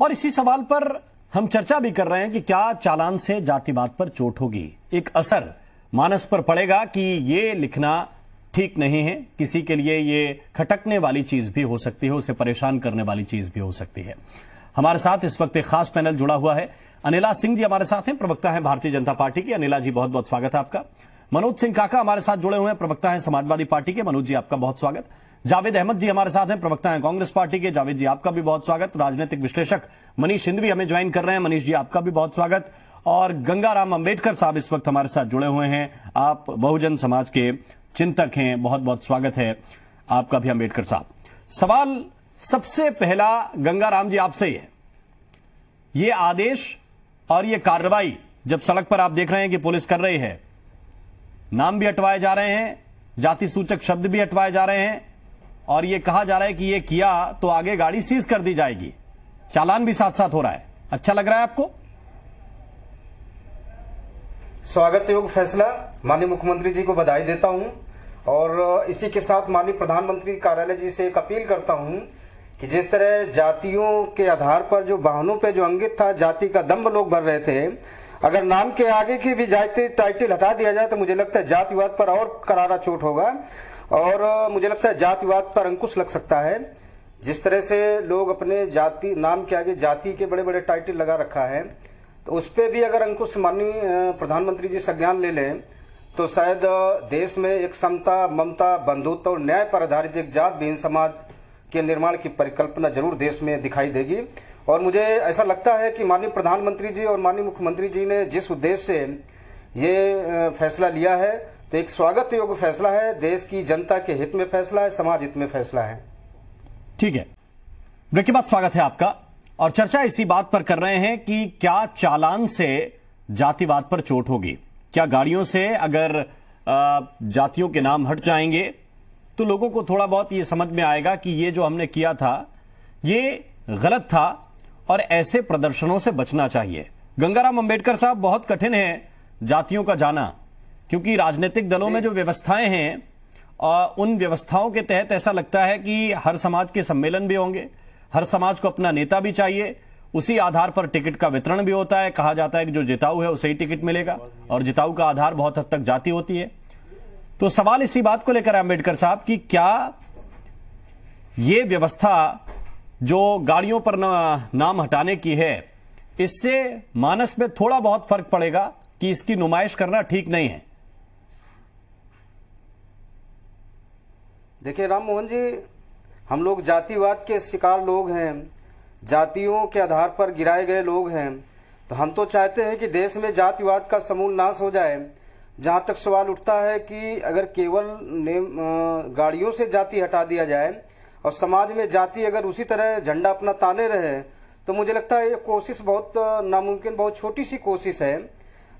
और इसी सवाल पर हम चर्चा भी कर रहे हैं कि क्या चालान से जातिवाद पर चोट होगी, एक असर मानस पर पड़ेगा कि ये लिखना ठीक नहीं है, किसी के लिए ये खटकने वाली चीज भी हो सकती है, उसे परेशान करने वाली चीज भी हो सकती है। हमारे साथ इस वक्त एक खास पैनल जुड़ा हुआ है। अनिला सिंह जी हमारे साथ हैं, प्रवक्ता हैं भारतीय जनता पार्टी की। अनिला जी बहुत बहुत स्वागत है आपका। मनोज सिंह काका हमारे साथ जुड़े हुए हैं, प्रवक्ता हैं समाजवादी पार्टी के। मनोज जी आपका बहुत स्वागत। जावेद अहमद जी हमारे साथ हैं, प्रवक्ता हैं कांग्रेस पार्टी के। जावेद जी आपका भी बहुत स्वागत। राजनीतिक विश्लेषक मनीष हिंदवी हमें ज्वाइन कर रहे हैं। मनीष जी आपका भी बहुत स्वागत। और गंगाराम अंबेडकर साहब इस वक्त हमारे साथ जुड़े हुए हैं, आप बहुजन समाज के चिंतक हैं, बहुत बहुत स्वागत है आपका भी अंबेडकर साहब। सवाल सबसे पहला गंगाराम जी आपसे ही है, ये आदेश और ये कार्रवाई जब सड़क पर आप देख रहे हैं कि पुलिस कर रही है, नाम भी हटवाए जा रहे हैं, जाति सूचक शब्द भी हटवाए जा रहे हैं और ये कहा जा रहा है कि ये किया तो आगे गाड़ी सीज कर दी जाएगी, चालान भी साथ साथ हो रहा है। अच्छा लग रहा है आपको? स्वागत योग फैसला, माननीय मुख्यमंत्री जी को बधाई देता हूं और इसी के साथ माननीय प्रधानमंत्री कार्यालय जी से एक अपील करता हूं कि जिस तरह जातियों के आधार पर जो वाहनों पे जो अंकित था, जाति का दंभ लोग भर रहे थे, अगर नाम के आगे की भी जाति टाइटल हटा दिया जाए तो मुझे लगता है जातिवाद पर और करारा चोट होगा और मुझे लगता है जातिवाद पर अंकुश लग सकता है। जिस तरह से लोग अपने जाति नाम के आगे जाति के बड़े बड़े टाइटल लगा रखा है, तो उस पर भी अगर अंकुश माननीय प्रधानमंत्री जी संज्ञान ले लें तो शायद देश में एक समता, ममता, बंधुत्व और न्याय पर आधारित एक जात विहीन समाज के निर्माण की परिकल्पना जरूर देश में दिखाई देगी। और मुझे ऐसा लगता है कि माननीय प्रधानमंत्री जी और माननीय मुख्यमंत्री जी ने जिस उद्देश्य से ये फैसला लिया है तो एक स्वागत योग्य फैसला है, देश की जनता के हित में फैसला है, समाज हित में फैसला है। ठीक है, ब्रेक के बाद स्वागत है आपका। और चर्चा इसी बात पर कर रहे हैं कि क्या चालान से जातिवाद पर चोट होगी, क्या गाड़ियों से अगर जातियों के नाम हट जाएंगे तो लोगों को थोड़ा बहुत ये समझ में आएगा कि ये जो हमने किया था ये गलत था और ऐसे प्रदर्शनों से बचना चाहिए। गंगाराम अंबेडकर साहब, बहुत कठिन है जातियों का जाना, क्योंकि राजनीतिक दलों में जो व्यवस्थाएं हैं उन व्यवस्थाओं के तहत ऐसा लगता है कि हर समाज के सम्मेलन भी होंगे, हर समाज को अपना नेता भी चाहिए, उसी आधार पर टिकट का वितरण भी होता है। कहा जाता है कि जो जिताऊ है उसे ही टिकट मिलेगा और जिताऊ का आधार बहुत हद तक जाति होती है। तो सवाल इसी बात को लेकर अंबेडकर साहब कि क्या ये व्यवस्था जो गाड़ियों पर नाम हटाने की है, इससे मानस में थोड़ा बहुत फर्क पड़ेगा कि इसकी नुमाइश करना ठीक नहीं है? देखिए राम मोहन जी, हम लोग जातिवाद के शिकार लोग हैं, जातियों के आधार पर गिराए गए लोग हैं, तो हम तो चाहते हैं कि देश में जातिवाद का समूल नाश हो जाए। जहां तक सवाल उठता है कि अगर केवल गाड़ियों से जाति हटा दिया जाए और समाज में जाति अगर उसी तरह झंडा अपना ताने रहे तो मुझे लगता है ये कोशिश बहुत नामुमकिन, बहुत छोटी सी कोशिश है।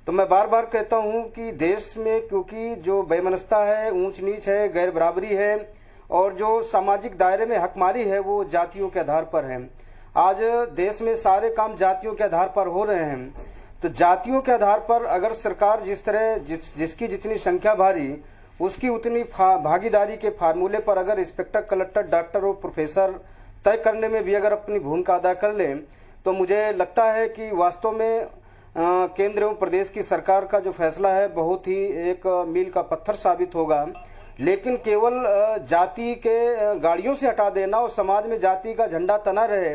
तो मैं बार बार कहता हूं कि देश में क्योंकि जो बेमनस्ता है, ऊंच नीच है, गैर बराबरी है और जो सामाजिक दायरे में हकमारी है वो जातियों के आधार पर है। आज देश में सारे काम जातियों के आधार पर हो रहे हैं, तो जातियों के आधार पर अगर सरकार जिस तरह जिसकी जितनी संख्या भारी उसकी उतनी भागीदारी के फार्मूले पर अगर इंस्पेक्टर, कलेक्टर, डॉक्टर और प्रोफेसर तय करने में भी अगर अपनी भूमिका अदा कर लें तो मुझे लगता है कि वास्तव में केंद्र एवं प्रदेश की सरकार का जो फैसला है बहुत ही एक मील का पत्थर साबित होगा। लेकिन केवल जाति के गाड़ियों से हटा देना और समाज में जाति का झंडा तना रहे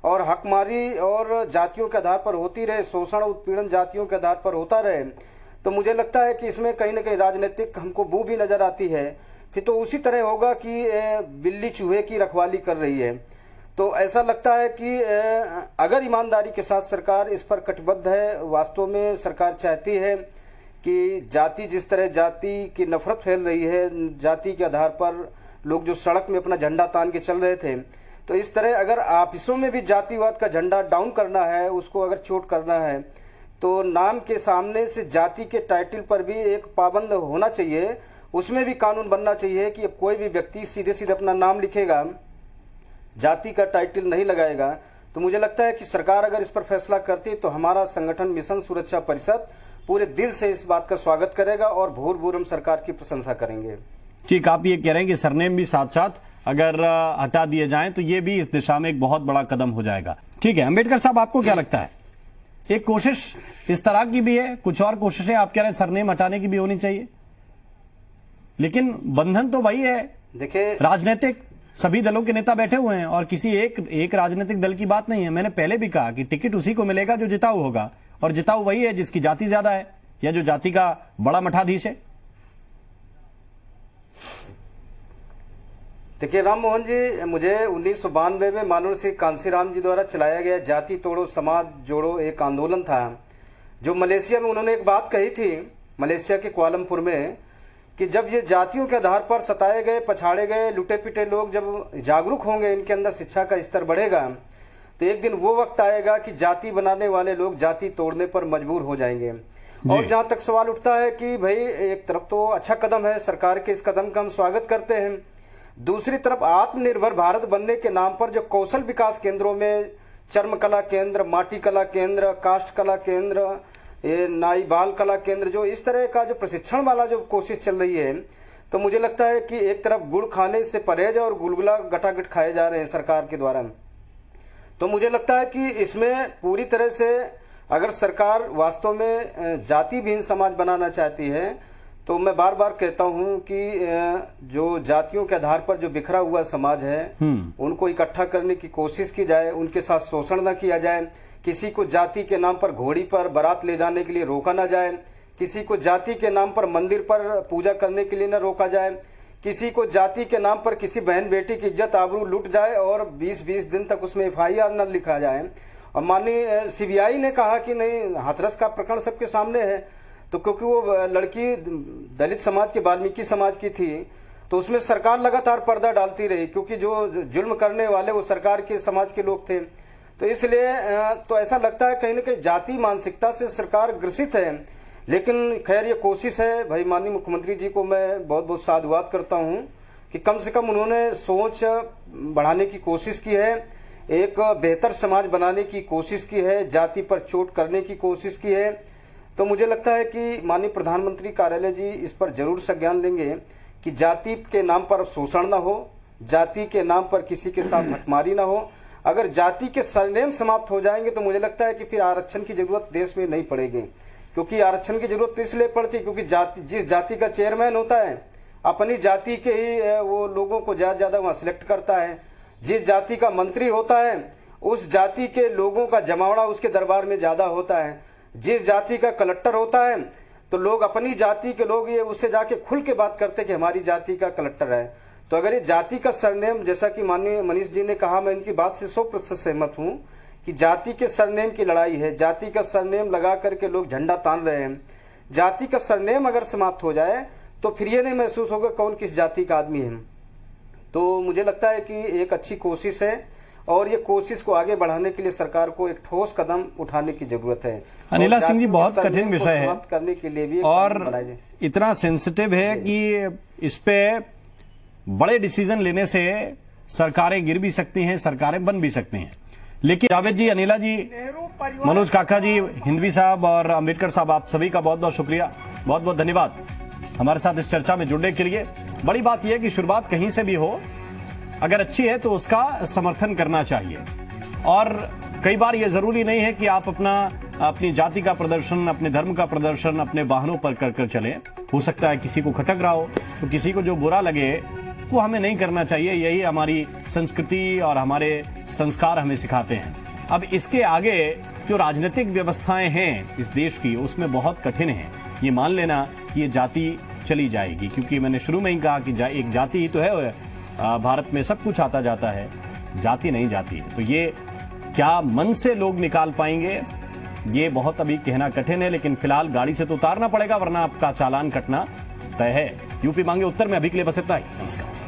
और हकमारी और जातियों के आधार पर होती रहे, शोषण उत्पीड़न जातियों के आधार पर होता रहे, तो मुझे लगता है कि इसमें कहीं न कहीं राजनीतिक हमको बू भी नजर आती है। फिर तो उसी तरह होगा कि बिल्ली चूहे की रखवाली कर रही है। तो ऐसा लगता है कि अगर ईमानदारी के साथ सरकार इस पर कटिबद्ध है, वास्तव में सरकार चाहती है कि जाति जिस तरह जाति की नफरत फैल रही है, जाति के आधार पर लोग जो सड़क में अपना झंडा तान के चल रहे थे, तो इस तरह अगर ऑफिसों में भी जातिवाद का झंडा डाउन करना है, उसको अगर चोट करना है, तो नाम के सामने से जाति के टाइटल पर भी एक पाबंद होना चाहिए। उसमें भी कानून बनना चाहिए कि अब कोई भी व्यक्ति सीधे सीधे अपना नाम लिखेगा, जाति का टाइटल नहीं लगाएगा। तो मुझे लगता है कि सरकार अगर इस पर फैसला करती तो हमारा संगठन मिशन सुरक्षा परिषद पूरे दिल से इस बात का स्वागत करेगा और भूर भूर हम सरकार की प्रशंसा करेंगे। ठीक, आप ये कह रहे हैं कि सरनेम भी साथ साथ अगर हटा दिए जाएं तो ये भी इस दिशा में एक बहुत बड़ा कदम हो जाएगा। ठीक है, अंबेडकर साहब आपको क्या लगता है, एक कोशिश इस तरह की भी है, कुछ और कोशिशें आप कह रहे हैं सरनेम हटाने की भी होनी चाहिए, लेकिन बंधन तो वही है। देखिए, राजनीतिक सभी दलों के नेता बैठे हुए हैं और किसी एक राजनीतिक दल की बात नहीं है। मैंने पहले भी कहा कि टिकट उसी को मिलेगा जो जिताऊ होगा, और जिताऊ वही है जिसकी जाति ज्यादा है या जो जाति का बड़ा मठाधीश है। देखिए राम मोहन जी, मुझे 1992 में मानव सिंह कांसीराम जी द्वारा चलाया गया जाति तोड़ो समाज जोड़ो एक आंदोलन था, जो मलेशिया में उन्होंने एक बात कही थी, मलेशिया के कुआलालंपुर में, कि जब ये जातियों के आधार पर सताए गए, पछाड़े गए, लुटे पिटे लोग जब जागरूक होंगे, इनके अंदर शिक्षा का स्तर बढ़ेगा, तो एक दिन वो वक्त आएगा कि जाति बनाने वाले लोग जाति तोड़ने पर मजबूर हो जाएंगे। और जहां तक सवाल उठता है कि भाई एक तरफ तो अच्छा कदम है, सरकार के इस कदम का हम स्वागत करते हैं, दूसरी तरफ आत्मनिर्भर भारत बनने के नाम पर जो कौशल विकास केंद्रों में चर्म कला केंद्र, माटी कला केंद्र, काष्ठ कला केंद्र, ये नाई बाल कला केंद्र, जो इस तरह का जो प्रशिक्षण वाला जो कोशिश चल रही है, तो मुझे लगता है कि एक तरफ गुड़ खाने से परहेज और गुलगुला गटागट खाए जा रहे हैं सरकार के द्वारा। तो मुझे लगता है कि इसमें पूरी तरह से अगर सरकार वास्तव में जाति विहीन समाज बनाना चाहती है, तो मैं बार बार कहता हूं कि जो जातियों के आधार पर जो बिखरा हुआ समाज है, उनको इकट्ठा करने की कोशिश की जाए, उनके साथ शोषण न किया जाए, किसी को जाति के नाम पर घोड़ी पर बारात ले जाने के लिए रोका न जाए, किसी को जाति के नाम पर मंदिर पर पूजा करने के लिए न रोका जाए, किसी को जाति के नाम पर किसी बहन बेटी की इज्जत आबरू लूट जाए और 20-20 दिन तक उसमें FIR न लिखा जाए। और माननीय CBI ने कहा कि नहीं, हाथरस का प्रकरण सबके सामने है, तो क्योंकि वो लड़की दलित समाज के, वाल्मीकि समाज की थी, तो उसमें सरकार लगातार पर्दा डालती रही, क्योंकि जो जुल्म करने वाले वो सरकार के समाज के लोग थे। तो इसलिए तो ऐसा लगता है कहीं ना कहीं जाति मानसिकता से सरकार ग्रसित है। लेकिन खैर ये कोशिश है, भाई माननीय मुख्यमंत्री जी को मैं बहुत बहुत साधुवाद करता हूं कि कम से कम उन्होंने सोच बढ़ाने की कोशिश की है, एक बेहतर समाज बनाने की कोशिश की है, जाति पर चोट करने की कोशिश की है। तो मुझे लगता है कि माननीय प्रधानमंत्री कार्यालय जी इस पर जरूर संज्ञान लेंगे कि जाति के नाम पर क्शोषण न हो, जाति के नाम पर किसी के साथ हकमारी न हो। अगर जाति के सरनेम समाप्त हो जाएंगे तो मुझे लगता है कि फिर आरक्षण की जरूरत देश में नहीं पड़ेगी, क्योंकि आरक्षण की जरूरत इसलिए पड़ती क्योंकि जिस जाति का चेयरमैन होता है अपनी जाति के ही वो लोगों को ज्यादा वहां सिलेक्ट करता है, जिस जाति का मंत्री होता है उस जाति के लोगों का जमावड़ा उसके दरबार में ज्यादा होता है, जिस जाति का कलेक्टर होता है तो लोग अपनी जाति के लोग ये उससे जाके खुल के बात करते कि हमारी जाति का कलेक्टर है। तो अगर ये जाति का सरनेम, जैसा कि माननीय मनीष जी ने कहा, मैं इनकी बात से 100% सहमत हूं कि जाति के सरनेम की लड़ाई है, जाति का सरनेम लगा करके लोग झंडा तान रहे हैं। जाति का सरनेम अगर समाप्त हो जाए तो फिर ये नहीं महसूस होगा कौन किस जाति का आदमी है। तो मुझे लगता है कि एक अच्छी कोशिश है और ये कोशिश को आगे बढ़ाने के लिए सरकार को एक ठोस कदम उठाने की जरूरत है। अनिला सिंह जी, बहुत कठिन विषय है करने के लिए भी और इतना सेंसिटिव है कि इस पे बड़े डिसीजन लेने से सरकारें गिर भी सकती हैं, सरकारें बन भी सकती हैं। लेकिन जावेद जी, अनिला जी, मनोज काका जी, हिंदवी साहब और अंबेडकर साहब, आप सभी का बहुत बहुत शुक्रिया, बहुत बहुत धन्यवाद हमारे साथ इस चर्चा में जुड़ने के लिए। बड़ी बात यह है कि शुरुआत कहीं से भी हो, अगर अच्छी है तो उसका समर्थन करना चाहिए। और कई बार यह जरूरी नहीं है कि आप अपनी जाति का प्रदर्शन, अपने धर्म का प्रदर्शन अपने वाहनों पर कर चले। हो सकता है किसी को खटक रहा हो, तो किसी को जो बुरा लगे वो हमें नहीं करना चाहिए। यही हमारी संस्कृति और हमारे संस्कार हमें सिखाते हैं। अब इसके आगे जो राजनीतिक व्यवस्थाएं हैं इस देश की, उसमें बहुत कठिन है ये मान लेना कि ये जाति चली जाएगी, क्योंकि मैंने शुरू में ही कहा कि एक जाति ही तो है, भारत में सब कुछ आता जाता है, जाति नहीं जाती है। तो ये क्या मन से लोग निकाल पाएंगे, ये बहुत अभी कहना कठिन है। लेकिन फिलहाल गाड़ी से तो उतारना पड़ेगा, वरना आपका चालान कटना तय है। यूपी मांगे उत्तर में अभी के लिए बस इतना ही। नमस्कार।